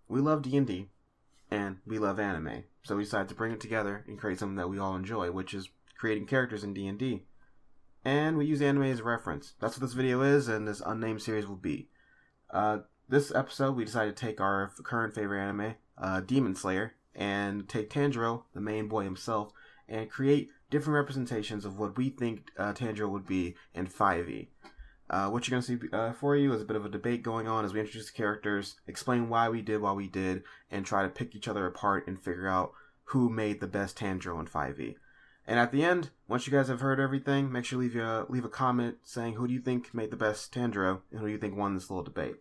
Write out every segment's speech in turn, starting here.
we love D&D, and we love anime. So we decided to bring it together and create something that we all enjoy, which is creating characters in D&D. And we use anime as a reference. That's what this video is, and this unnamed series will be. This episode, we decided to take our current favorite anime, Demon Slayer, and take Tanjiro, the main boy himself, and create different representations of what we think Tanjiro would be in 5e. What you're going to see for you is a bit of a debate going on as we introduce the characters, explain why we did what we did, and try to pick each other apart and figure out who made the best Tanjiro in 5e. And at the end, once you guys have heard everything, make sure you leave a comment saying who do you think made the best Tanjiro and who do you think won this little debate.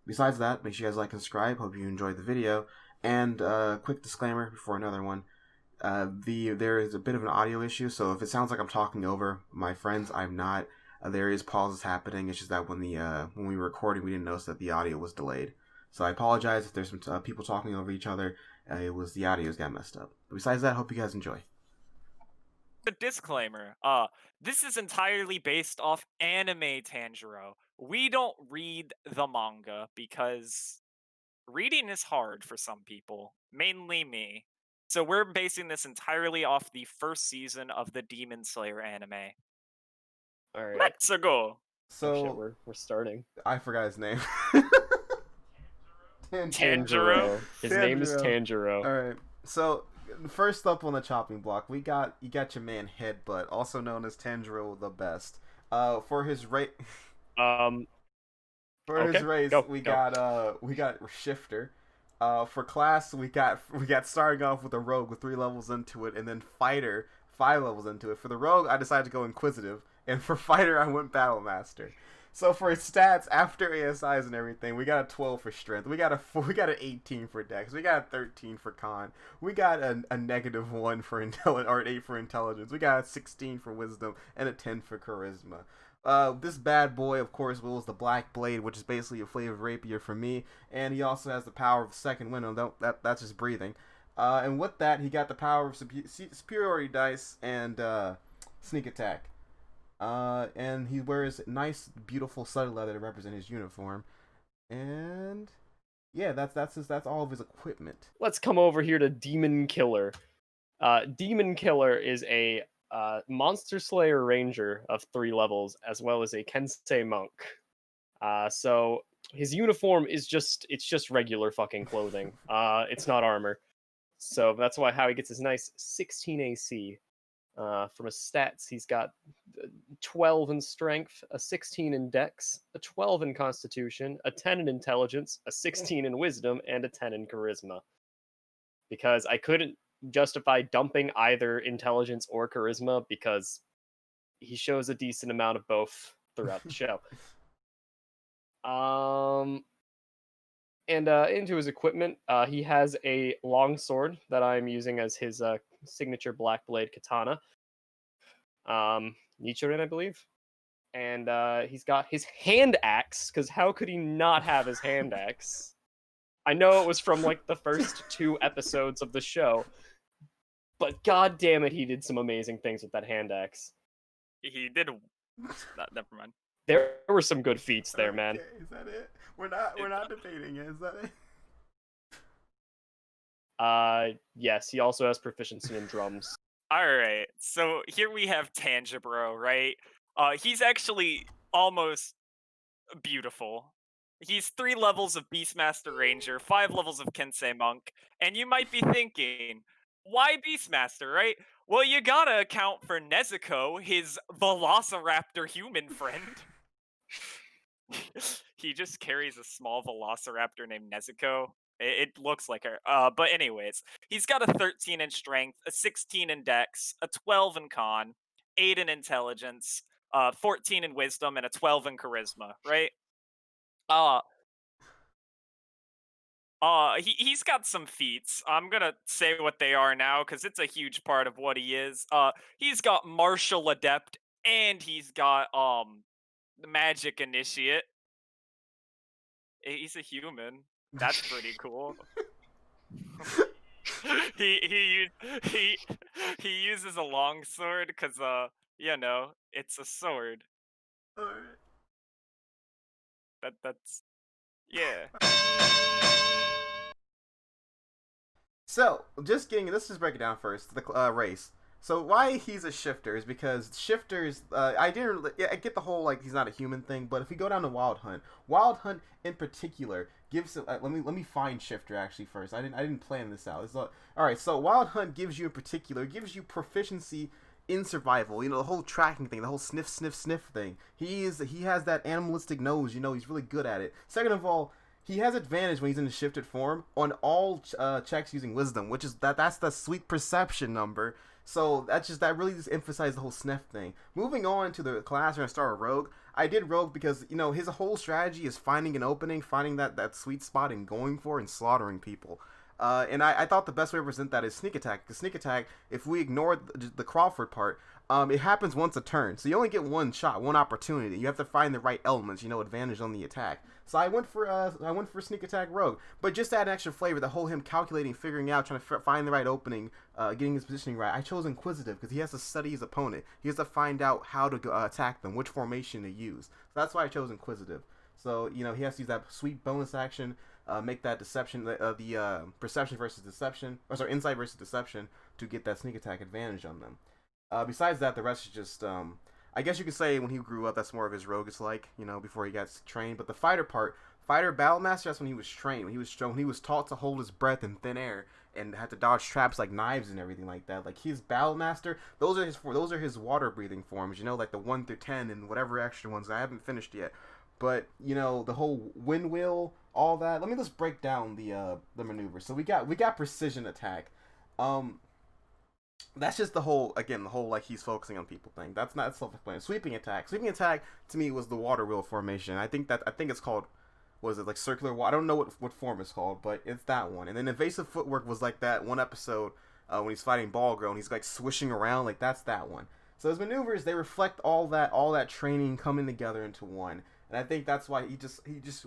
Besides that, make sure you guys like and subscribe. Hope you enjoyed the video. And quick disclaimer before another one. There is a bit of an audio issue, so if it sounds like I'm talking over my friends, I'm not. There is pauses happening. It's just that when we were recording, we didn't notice that the audio was delayed. So I apologize if there's some people talking over each other. It was the audios got messed up. But besides that, hope you guys enjoy. A disclaimer. This is entirely based off anime Tanjiro. We don't read the manga because reading is hard for some people, mainly me. So we're basing this entirely off the first season of the Demon Slayer anime. All right. Let's go. So Oh shit, we're starting. I forgot his name. Tanjiro. His name is Tanjiro. All right. So first up on the chopping block, you got your man Headbutt, also known as Tanjiro the Best. For his rate. His race, we got Shifter. For class, we got starting off with a rogue with 3 levels into it, and then fighter 5 levels into it. For the rogue, I decided to go inquisitive, and for fighter, I went battle master. So for his stats after ASIs and everything, we got a 12 for strength. We got an 18 for dex. We got a 13 for con. We got a -1 for intelligence, or an 8 for intelligence. We got a 16 for wisdom and a 10 for charisma. This bad boy, of course, wields the Black Blade, which is basically a flavored rapier for me, and he also has the power of second wind. That's just breathing. And with that, he got the power of superiority dice and sneak attack. And he wears nice, beautiful studded leather to represent his uniform. And yeah, that's all of his equipment. Let's come over here to Demon Killer. Demon Killer is a Monster Slayer Ranger of 3 levels, as well as a Kensei Monk. So his uniform is just regular fucking clothing. It's not armor. So that's how he gets his nice 16 AC. From his stats, he's got 12 in strength, a 16 in dex, a 12 in constitution, a 10 in intelligence, a 16 in wisdom, and a 10 in charisma. Because I couldn't justify dumping either intelligence or charisma because he shows a decent amount of both throughout the show. And into his equipment, he has a longsword that I'm using as his signature Black Blade katana. Nichiren, I believe. And he's got his hand axe, because how could he not have his hand axe? I know it was from like the first 2 episodes of the show, but god damn it, he did some amazing things with that hand axe. He did. Never mind. There were some good feats there, man. Is that it? We're not debating it. Is that it? Yes, he also has proficiency in drums. Alright, so here we have Tanjiro, right? He's actually almost beautiful. He's 3 levels of Beastmaster Ranger, 5 levels of Kensei Monk, and you might be thinking, why Beastmaster, right? Well, you gotta account for Nezuko, his Velociraptor human friend. He just carries a small Velociraptor named Nezuko. It looks like her. But anyways, he's got a 13 in strength, a 16 in dex, a 12 in con, 8 in intelligence, 14 in wisdom, and a 12 in charisma, right? He's got some feats. I'm gonna say what they are now because it's a huge part of what he is. He's got martial adept and he's got the magic initiate. He's a human. That's pretty cool. he uses a longsword because you know, it's a sword. Alright. That's yeah. So, let's just break it down first. The race. So why he's a shifter is because shifters. I get the whole like he's not a human thing, but if we go down to Wild Hunt in particular gives. Let me find shifter actually first. I didn't plan this out. All right. So Wild Hunt gives you in particular gives you proficiency in survival. You know, the whole tracking thing, the whole sniff thing. He has that animalistic nose. You know, he's really good at it. Second of all, he has advantage when he's in the shifted form on all checks using wisdom, which is that's the sweet perception number. So that really just emphasized the whole sniff thing. Moving on to the class, we're gonna start a rogue. I did rogue because you know his whole strategy is finding an opening, finding that sweet spot, and going for and slaughtering people. And I thought the best way to present that is sneak attack. Because sneak attack, if we ignore the Crawford part, it happens once a turn. So you only get one shot, one opportunity. You have to find the right elements, you know, advantage on the attack. So I went for sneak attack rogue, but just to add extra flavor, the whole him calculating, figuring out, trying to find the right opening, getting his positioning right. I chose inquisitive because he has to study his opponent. He has to find out how to attack them, which formation to use. So that's why I chose inquisitive. So you know he has to use that sweet bonus action, make that deception, the perception versus deception, or sorry, insight versus deception to get that sneak attack advantage on them. Besides that, the rest is just I guess you could say when he grew up, that's more of his roguish like, you know, before he got trained. But the fighter battle master, that's when he was trained. When he was taught to hold his breath in thin air and had to dodge traps like knives and everything like that. Like his battle master, those are his water breathing forms. You know, like the 1 through 10 and whatever extra ones I haven't finished yet. But you know the whole wind wheel, all that. Let me just break down the maneuver. So we got precision attack. That's just the whole like he's focusing on people thing. That's not self-explanatory. Sweeping attack to me was the water wheel formation. I think it's called, what is it, like circular water? I don't know what form it's called, but it's that one. And then evasive footwork was like that one episode when he's fighting Balgro and he's like swishing around, like that's that one. So his maneuvers, they reflect all that training coming together into one. And I think that's why he just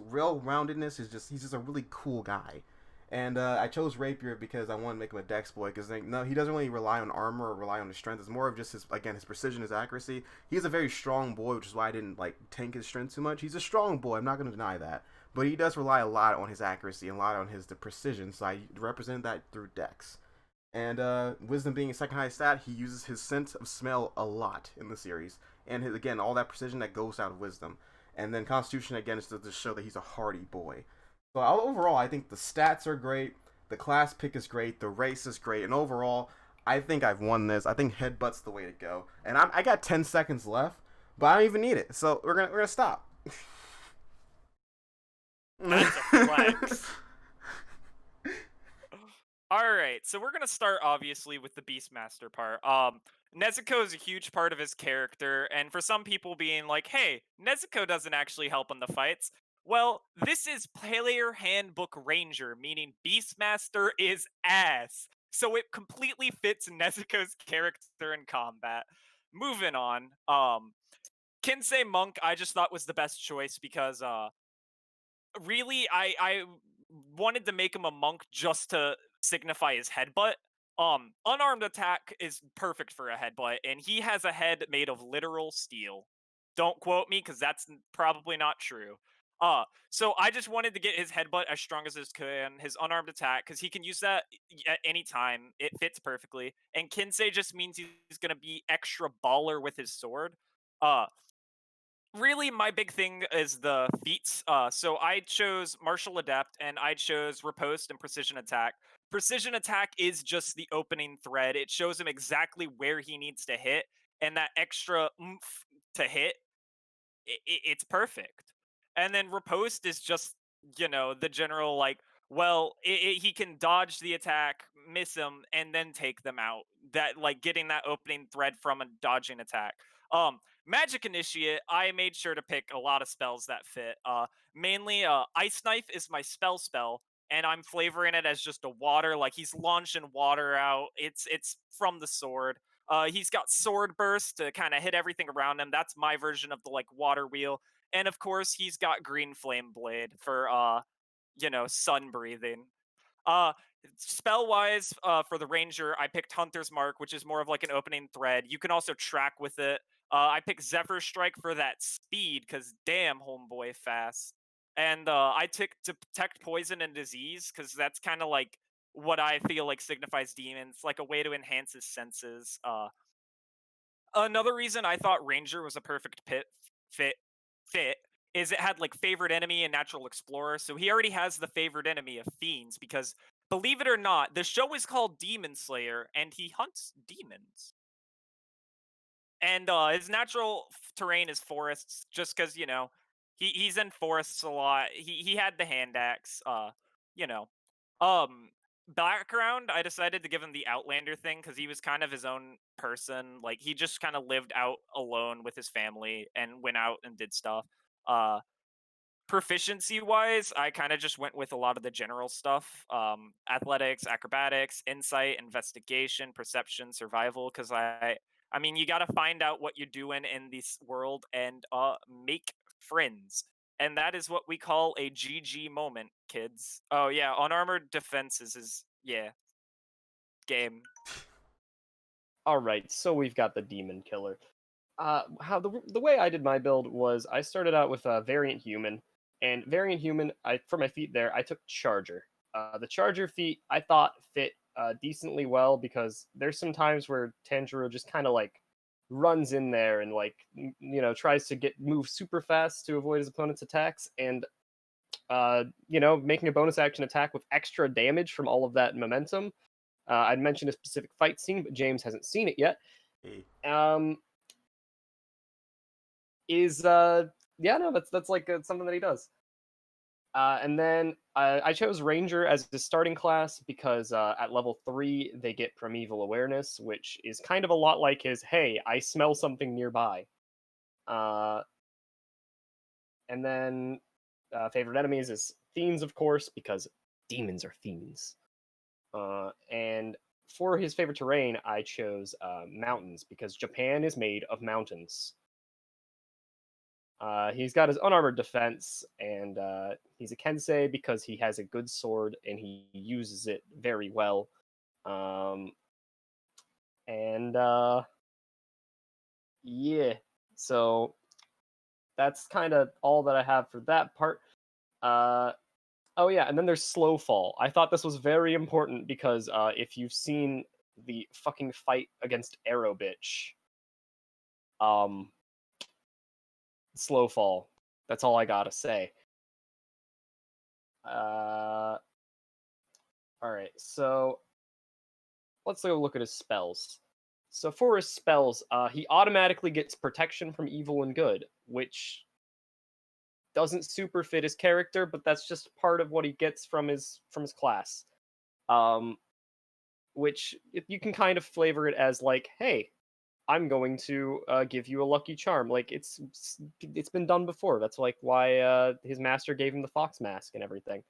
real roundedness is he's just a really cool guy. And I chose Rapier because I want to make him a dex boy, because no, he doesn't really rely on armor or rely on his strength. It's more of just his precision, his accuracy. He's a very strong boy, which is why I didn't like tank his strength too much. He's a strong boy, I'm not going to deny that. But he does rely a lot on his accuracy and a lot on the precision, so I represent that through dex. And wisdom being his second highest stat, he uses his sense of smell a lot in the series. And again, all that precision that goes out of wisdom. And then constitution, again, is to show that he's a hardy boy. So overall, I think the stats are great, the class pick is great, the race is great, and overall, I think I've won this. I think headbutt's the way to go. And I got 10 seconds left, but I don't even need it. So we're gonna stop. That's a flex. Alright, so we're gonna start obviously with the Beastmaster part. Nezuko is a huge part of his character, and for some people being like, hey, Nezuko doesn't actually help in the fights. Well, this is Player Handbook Ranger, meaning Beastmaster is ass. So it completely fits Nezuko's character in combat. Moving on, Kinsei Monk I just thought was the best choice because really I wanted to make him a monk just to signify his headbutt. Unarmed attack is perfect for a headbutt, and he has a head made of literal steel. Don't quote me, because that's probably not true. So I just wanted to get his headbutt as strong as his can, his unarmed attack, because he can use that at any time. It fits perfectly. And Kinsei just means he's gonna be extra baller with his sword. Really, my big thing is the feats. So I chose Martial Adept, and I chose Riposte and Precision Attack. Precision Attack is just the opening thread. It shows him exactly where he needs to hit, and that extra oomph to hit, it's perfect. And then Riposte is just, the general, like, well, he can dodge the attack, miss him, and then take them out. That, like, getting that opening thread from a dodging attack. Magic Initiate, I made sure to pick a lot of spells that fit. Mainly, Ice Knife is my spell, and I'm flavoring it as just a water, like he's launching water out. It's from the sword. He's got Sword Burst to kind of hit everything around him. That's my version of the like water wheel. And of course, he's got Green Flame Blade for sun breathing. Uh, Spell wise, for the Ranger, I picked Hunter's Mark, which is more of like an opening thread. You can also track with it. I picked Zephyr Strike for that speed, because damn, homeboy fast. And I took Detect Poison and Disease, because that's kind of like what I feel like signifies demons, like a way to enhance his senses. Another reason I thought Ranger was a perfect fit fit is it had like favorite enemy and natural explorer, so he already has the favorite enemy of fiends because believe it or not, the show is called Demon Slayer and he hunts demons. And his natural terrain is forests, just because he's in forests a lot. He had the hand axe. You know, um, background. I decided to give him the Outlander thing because he was kind of his own person. Like he just kind of lived out alone with his family and went out and did stuff. Uh, Proficiency wise, I kind of just went with a lot of the general stuff. Athletics, acrobatics, insight, investigation, perception, survival, because I mean, you got to find out what you're doing in this world and make friends. And that is what we call a GG moment, kids. Oh yeah, unarmored defenses is game. All right, so we've got the demon killer. How the way I did my build was I started out with a variant human, and variant human. For my feat there, I took charger. The charger feat I thought fit decently well because there's some times where Tanjiro just kind of like runs in there and like tries to move super fast to avoid his opponent's attacks, and making a bonus action attack with extra damage from all of that momentum. I'd mentioned a specific fight scene, but James hasn't seen it yet. Hey. That's like something that he does. And then I chose Ranger as the starting class because at level 3 they get Primeval Awareness, which is kind of a lot like his "Hey, I smell something nearby." And then favorite enemies is fiends, of course, because demons are fiends. And for his favorite terrain, I chose mountains because Japan is made of mountains. He's got his unarmored defense, and he's a Kensei because he has a good sword and he uses it very well. Yeah, so that's kind of all that I have for that part. Oh yeah, and then there's slow fall. I thought this was very important because if you've seen the fucking fight against Arrow Bitch, slow fall. That's all I gotta say. All right, so let's go look at his spells. So for his spells, he automatically gets protection from evil and good, which doesn't super fit his character, but that's just part of what he gets from his class. Which you can kind of flavor it as like, hey, I'm going to give you a lucky charm. Like it's been done before. That's like why his master gave him the fox mask and everything.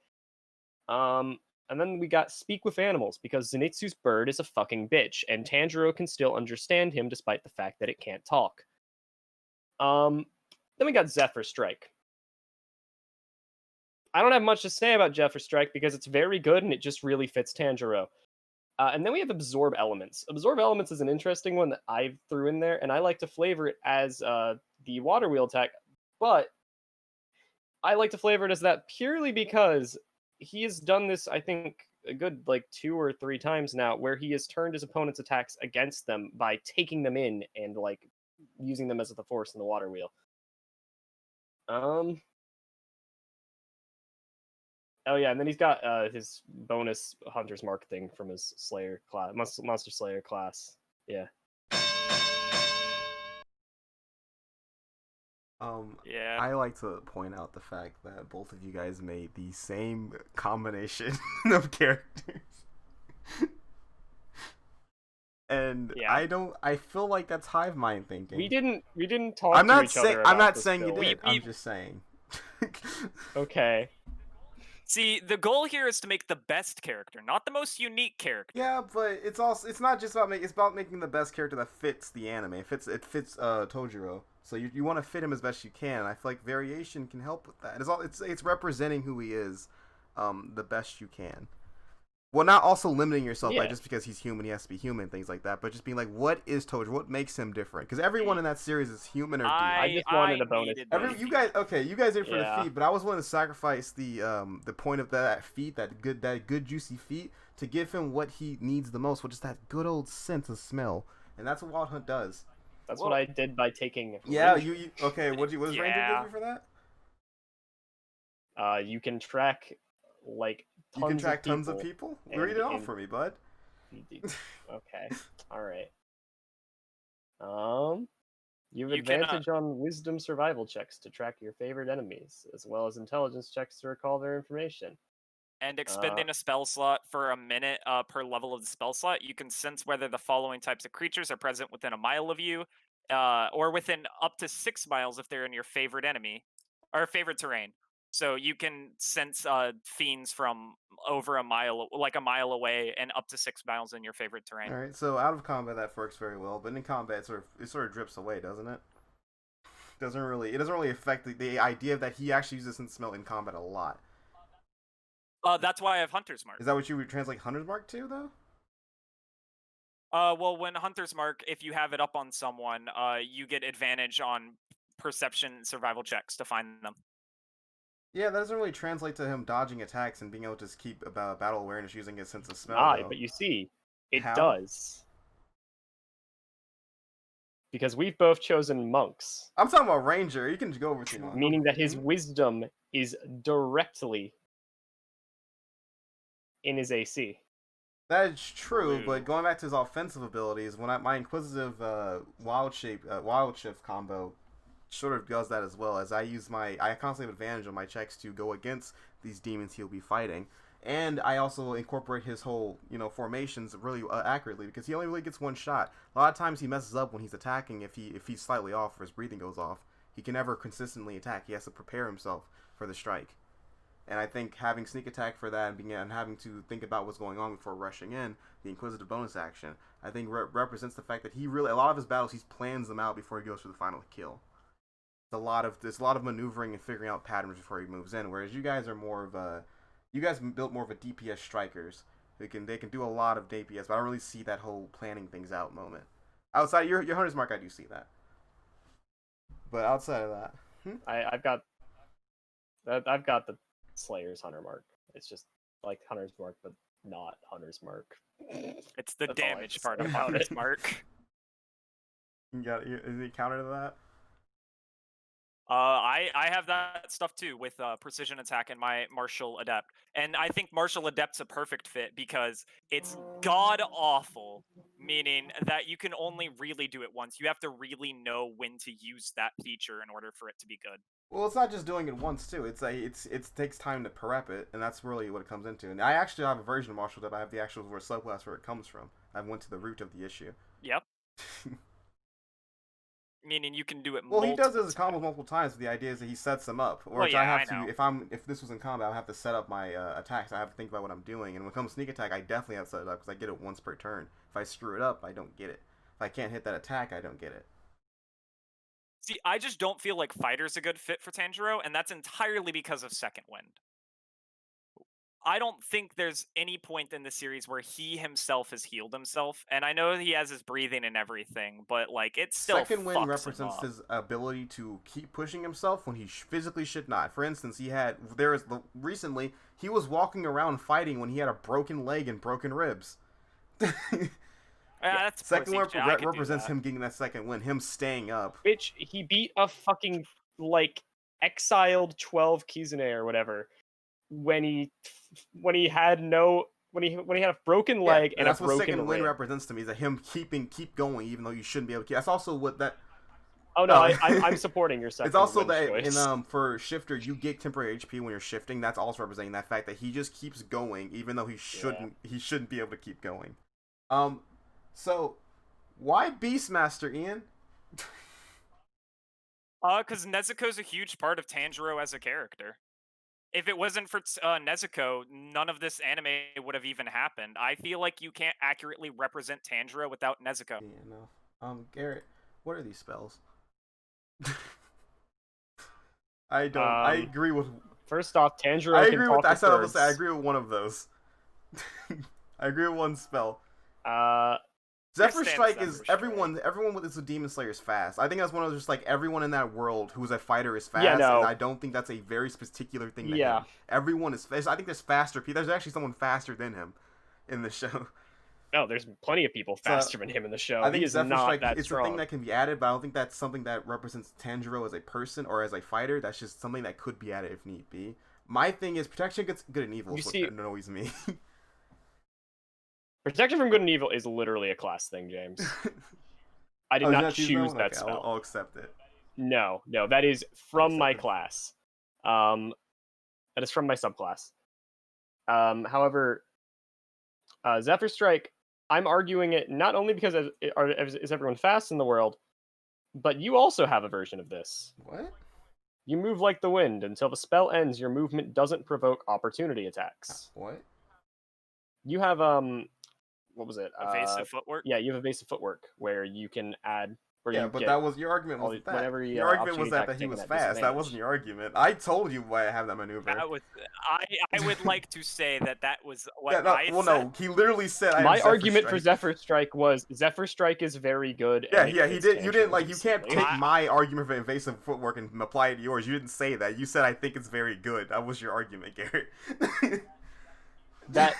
And then we got Speak with Animals, because Zenitsu's bird is a fucking bitch, and Tanjiro can still understand him despite the fact that it can't talk. Then we got Zephyr Strike. I don't have much to say about Zephyr Strike because it's very good and it just really fits Tanjiro. And then we have Absorb Elements. Absorb Elements is an interesting one that I threw in there, and I like to flavor it as the Water Wheel attack, but I like to flavor it as that purely because he has done this, I think, a good 2 or 3 times now, where he has turned his opponent's attacks against them by taking them in and using them as the force in the Water Wheel. Oh yeah, and then he's got his bonus Hunter's Mark thing from his Slayer class, Monster Slayer class. Yeah. Yeah. I like to point out the fact that both of you guys made the same combination of characters. And Yeah. I feel like that's hive mind thinking. We didn't talk to each other about I'm not this saying build. you did. I'm just saying. Okay. See, the goal here is to make the best character, not the most unique character. Yeah, but it's not just about it's about making the best character that fits the anime. It fits Tanjiro. So you want to fit him as best you can. I feel like variation can help with that. It's representing who he is, the best you can. Well, not also limiting yourself by Yeah. just because he's human, he has to be human, things like that, but just being like, what is Tanjiro? What makes him different? Because everyone in that series is human or demon. I just wanted a bonus. needed Every, those you guys, okay, you guys did for Yeah. the feet, but I was willing to sacrifice the point of that feet, that good juicy feet, to give him what he needs the most, which is that good old sense of smell, and that's what Wild Hunt does. That's Well, what I did by taking. Yeah, Ranger. you okay? What does Ranger give you for that? You can track like You can track tons tons of people. and- Read it off and- for me, bud. Okay, all right. You have You can, advantage on wisdom survival checks to track your favorite enemies, as well as intelligence checks to recall their information. And expending a spell slot for a minute per level of the spell slot, you can sense whether the following types of creatures are present within a mile of you, or within up to 6 miles if they're in your favorite enemy or favorite terrain. So you can sense fiends from over a mile, like a mile away, and up to 6 miles in your favorite terrain. All right, so out of combat that works very well, but in combat it sort of drips away, doesn't it? It doesn't really affect the idea that he actually uses sense of smell in combat a lot. That's why I have Hunter's Mark. Is that what you would translate Hunter's Mark to, though? Well, when Hunter's Mark, if you have it up on someone, you get advantage on perception survival checks to find them. Yeah, that doesn't really translate to him dodging attacks and being able to just keep battle awareness using his sense of smell. But you see, it How? does. Because we've both chosen monks, I'm talking about Ranger. You can go over to meaning that his wisdom is directly in his AC. That is true, Blue. but going back to his offensive abilities, when my Inquisitive Wild Shift combo sort of does that as well, as I constantly have advantage on my checks to go against these demons he'll be fighting, and I also incorporate his whole formations really accurately, because he only really gets one shot. A lot of times he messes up when he's attacking if he's slightly off or his breathing goes off. He can never consistently attack. He has to prepare himself for the strike. And I think having sneak attack for that and having to think about what's going on before rushing in, the Inquisitive bonus action, I think represents the fact that a lot of his battles, he plans them out before he goes for the final kill. There's a lot of maneuvering and figuring out patterns before he moves in, whereas you guys are you guys built more of a DPS strikers. They can do a lot of DPS, but I don't really see that whole planning things out moment. Outside your Hunter's Mark, I do see that. But outside of that, I've got the Slayer's Hunter Mark. It's just like Hunter's Mark, but not Hunter's Mark. It's the That's all I have damage to part say of about Hunter's it. Mark. is he counter to that? I have that stuff too with precision attack and my martial adept, and I think martial adept's a perfect fit because it's god awful, meaning that you can only really do it once. You have to really know when to use that feature in order for it to be good. Well, it's not just doing it once too. It takes time to prep it, and that's really what it comes into. And I actually have a version of martial adept. I have the actual subclass where it comes from. I went to the root of the issue. Yep. Meaning you can do it. Well, he does his combos multiple times. But the idea is that he sets them up, or Well, yeah, I have I know. to. If this was in combat, I have to set up my attacks. I have to think about what I'm doing. And when it comes to sneak attack, I definitely have to set it up because I get it once per turn. If I screw it up, I don't get it. If I can't hit that attack, I don't get it. See, I just don't feel like Fighter's a good fit for Tanjiro, and that's entirely because of Second Wind. I don't think there's any point in the series where he himself has healed himself, and I know he has his breathing and everything, but like it's still Second Wind fucks him represents up. his ability to keep pushing himself when he physically should not. For instance, recently he was walking around fighting when he had a broken leg and broken ribs. That's Second Wind pussy. I could do represents that. him getting that second win, him staying up. Bitch, he beat a fucking exiled 12 Kizune or whatever when he had a broken leg and a that's what broken second win rib. represents to me, is that him keep going even though you shouldn't be able to keep. That's also what that. Oh no, I'm supporting your second. It's also win that choice. for shifter you get temporary HP when you're shifting. That's also representing that fact that he just keeps going even though he shouldn't be able to keep going. So why Beastmaster, Ian? Because Nezuko's a huge part of Tanjiro as a character. If it wasn't for Nezuko, none of this anime would have even happened. I feel like you can't accurately represent Tanjiro without Nezuko. Yeah, no. Garrett, what are these spells? I don't. I agree with. First off, Tanjiro I can agree talk with. I with said I birds. I agree with one of those. I agree with one spell. Zephyr Understand Strike Zephyr is Strike. everyone with a Demon Slayer is fast. I think that's one of those, just like everyone in that world who's a fighter is fast. Yeah, no. And I don't think that's a very particular thing to Yeah. him. Everyone is fast. I think there's faster people. There's actually someone faster than him in the show. No, there's plenty of people faster than him in the show. I think He is Zephyr not Strike that it's strong. a thing that can be added, but I don't think that's something that represents Tanjiro as a person or as a fighter. That's just something that could be added if need be. My thing is protection gets good and evil. You Is what see- annoys me. Protection from good and evil is literally a class thing, James. I did Oh, not choose choose one? that Okay, spell. I'll accept it. No, that is from my Accepted. class. That is from my subclass. However, Zephyr Strike, I'm arguing it not only because is everyone fast in the world, but you also have a version of this. What? You move like the wind. Until the spell ends, your movement doesn't provoke opportunity attacks. What? You have what was it? Evasive footwork. Yeah, you have evasive footwork where you can add. Where Yeah, you but get that was your argument. all Was the- that whenever you, your argument was opportunity that attack he taken was at fast? That disadvantage. wasn't your argument. I told you why I have that maneuver. I would like to say that was what Yeah, no, I well, said. no, he literally said. I have My Zephyr argument for Strike. Zephyr Strike was Zephyr Strike is very good. Yeah, and it yeah, he fits did. You didn't Tanjiro like. You can't decently. take my argument for invasive footwork and apply it to yours. You didn't say that. You said I think it's very good. That was your argument, Garrett. That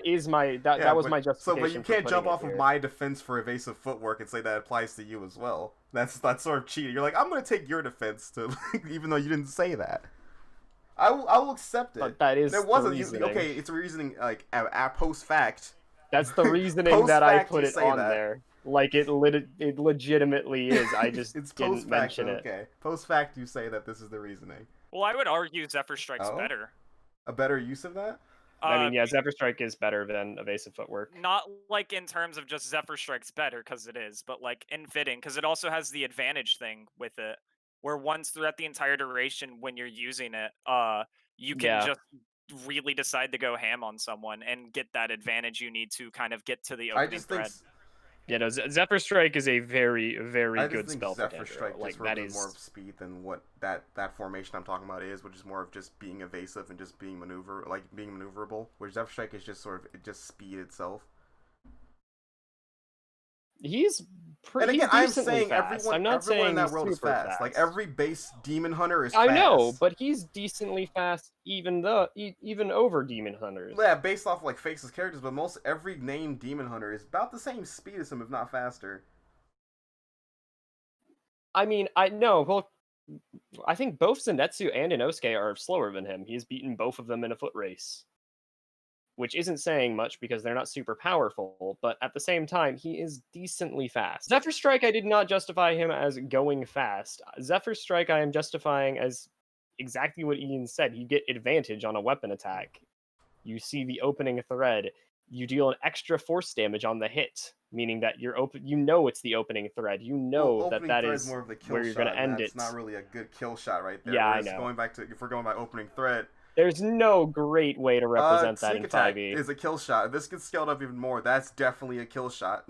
is my that was my justification. So, but you for can't putting jump it off here. of my defense for evasive footwork and say that applies to you as well. That's sort of cheating. You're like, I'm gonna take your defense to, even though you didn't say that. I will accept it. But that is There wasn't the reasoning. okay. It's a reasoning like at post fact. That's the reasoning that I Post-fact put you it say on that. there. Like it legitimately is. I just It's didn't post fact. mention it. Okay, post fact you say that this is the reasoning. Well, I would argue Zephyr Strike's Oh? better. A better use of that? I mean, Uh, yeah, Zephyr Strike is better than evasive footwork. Not like in terms of just Zephyr Strike's better, because it is, but like in fitting, because it also has the advantage thing with it, where once throughout the entire duration when you're using it, you can Yeah. just really decide to go ham on someone and get that advantage you need to kind of get to the I opening just think thread. Yeah, no, Zephyr Strike is a very, very I good just think spell for Zephyr Tanjiro. Strike Like just that represents is more of speed than what that formation I'm talking about is, which is more of just being evasive and just being being maneuverable. Where Zephyr Strike is just sort of just speed itself. he's pretty. And again, I'm decently saying fast. I'm everyone not in saying that he's world is super fast. Like every base demon hunter is I fast. know, but he's decently fast, even over Demon Hunters. Yeah, based off like faceless characters, but most every named demon hunter is about the same speed as him, if not faster. I mean, I know. Well, I think both Zenitsu and Inosuke are slower than him. He's beaten both of them in a foot race, which isn't saying much because they're not super powerful. But at the same time, he is decently fast. Zephyr Strike, I did not justify him as going fast. Zephyr Strike, I am justifying as exactly what Ian said. You get advantage on a weapon attack. You see the opening thread. You deal an extra force damage on the hit, meaning that you're open. You know it's the opening thread. You know Well, that opening that thread is more of the kill where you're shot, going to end that's it. not really a good kill shot right there. Yeah, I Whereas know. Going back to if we're going by opening thread, There's no great way to represent that sneak in attack 5e. is a kill shot. If this gets scaled up even more, that's definitely a kill shot.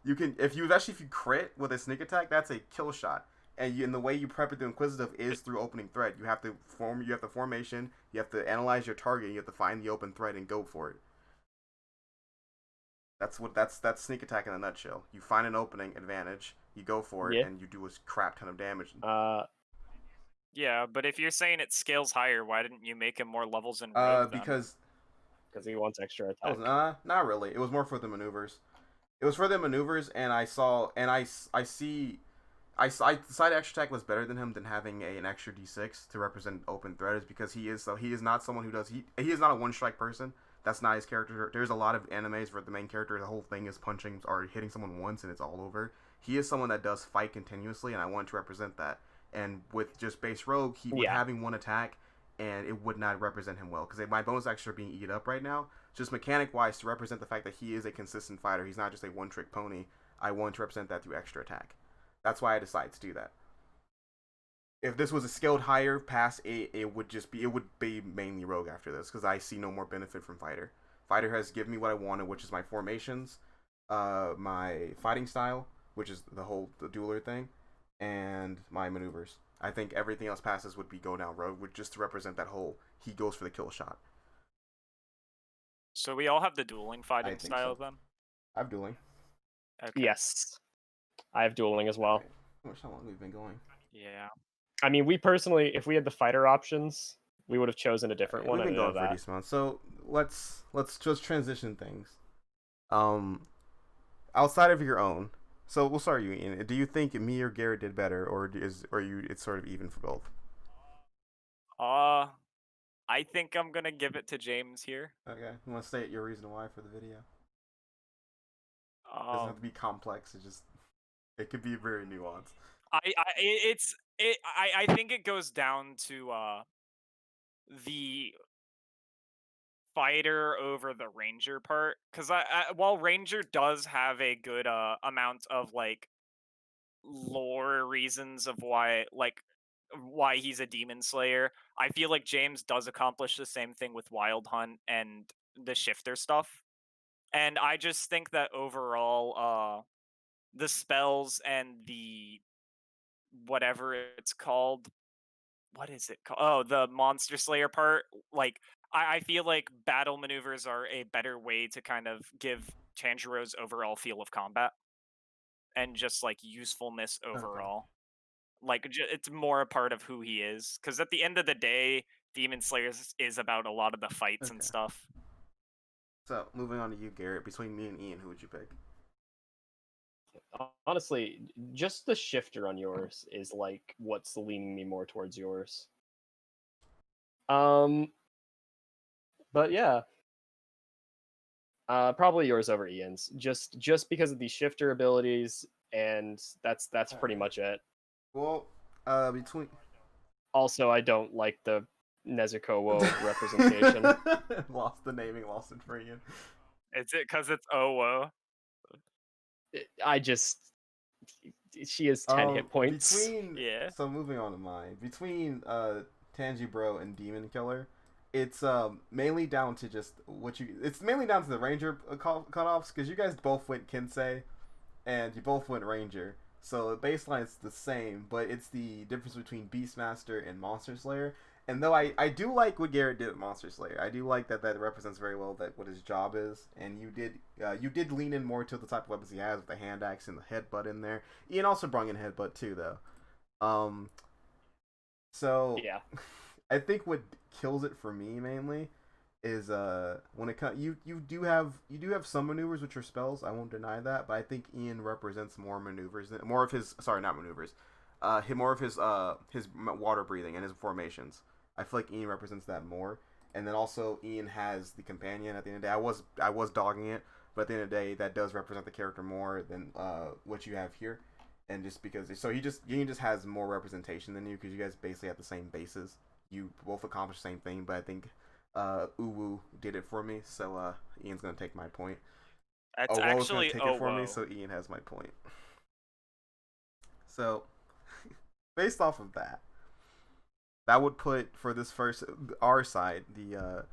You can if you crit with a sneak attack, that's a kill shot. And the way you prep it to Inquisitive is through opening thread. You have the formation, you have to analyze your target, you have to find the open thread and go for it. That's sneak attack in a nutshell. You find an opening advantage, you go for it, Yeah. and you do a crap ton of damage. Yeah, but if you're saying it scales higher, why didn't you make him more levels in Rogue then? Because he wants extra attack. not really. It was more for the maneuvers. It was for the maneuvers, and I see the side extra attack was better than him than having an extra d6 to represent open thread is because he is not someone who does he is not a one strike person. That's not his character. There's a lot of animes where the main character, the whole thing is punching or hitting someone once and it's all over. He is someone that does fight continuously, and I want to represent that. And with just base rogue, with having one attack, and it would not represent him well because my bonus actions are being eaten up right now. Just mechanic wise, to represent the fact that he is a consistent fighter, he's not just a one trick pony. I want to represent that through extra attack. That's why I decided to do that. If this was a scaled higher past 8, it would be mainly rogue after this because I see no more benefit from fighter. Fighter has given me what I wanted, which is my formations, my fighting style, which is the dueler thing, and my maneuvers. I think everything else passes would be go down rogue, just to represent that whole he goes for the kill shot. So we all have the dueling fighting think style so. then? I have dueling. Okay. Yes, I have dueling as well. How long we've been going? Yeah. I mean, we personally, if we had the fighter options, we would have chosen a different one. We've been I know going for a that. decent amount. So let's just transition things. Outside of your own. So we'll start you, Ian. Do you think me or Garrett did better, or it's sort of even for both? I think I'm gonna give it to James here. Okay. You want to state your reason why for the video? It doesn't have Um, to be complex. It could be very nuanced. I think it goes down to the fighter over the ranger part, because while ranger does have a good amount of like lore reasons of why he's a demon slayer, I feel like James does accomplish the same thing with Wild Hunt and the shifter stuff. And I just think that overall the spells and the whatever it's called, what is it called? Oh, the monster slayer part, like I feel like battle maneuvers are a better way to kind of give Tanjiro's overall feel of combat and just like usefulness overall. Like it's more a part of who he is, because at the end of the day, Demon Slayers is about a lot of the fights and Okay. stuff. So moving on to you, Garrett. Between me and Ian, who would you pick? Honestly, just the shifter on yours is like what's leaning me more towards yours. But yeah, probably yours over Ian's. Just because of the shifter abilities, and that's pretty much it. Well, between Also, I don't like the Nezuko representation. lost the naming, lost it for Ian. Is it because it's Owo? I just she has 10 hit points. Yeah. So moving on to mine. Between Tanjiro and Demon Killer, it's mainly down to just it's mainly down to the Ranger cutoffs, because you guys both went Kinsei and you both went Ranger. So the baseline is the same, but it's the difference between Beastmaster and Monster Slayer. And though I do like what Garrett did with Monster Slayer, I do like that represents very well what his job is. And you did lean in more to the type of weapons he has with the hand axe and the headbutt in there. Ian also brought in headbutt too, though. So Yeah. I think what kills it for me mainly is when it comes, you do have some maneuvers which are spells. I won't deny that, but I think Ian represents more maneuvers than more of his not maneuvers, more of his water breathing and his formations. I feel like Ian represents that more. And then also Ian has the companion at the end of the day. I was dogging it, but at the end of the day that does represent the character more than what you have here. And just because Ian just has more representation than you, because you guys basically have the same bases. You both accomplish the same thing, but I think Uwu did it for me, so Ian's gonna take my point. That's Owo's actually gonna take it for me, so Ian has my point. So, based off of that would put for this first our side, the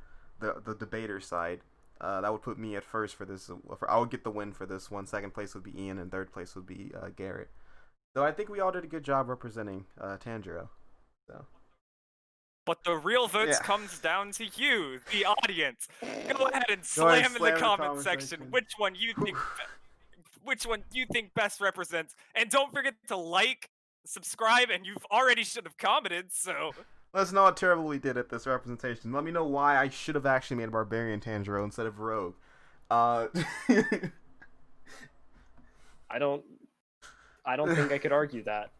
debater side, that would put me at first for this. I would get the win for this one. Second place would be Ian, and third place would be Garrett. So I think we all did a good job representing Tanjiro. So. But the real votes comes down to you, the audience. Go ahead and slam in the comment section which one you think best represents, and don't forget to like, subscribe, and you've already should have commented. So let us know how terrible we did at this representation. Let me know why I should have actually made a barbarian Tanjiro instead of rogue. I don't think I could argue that.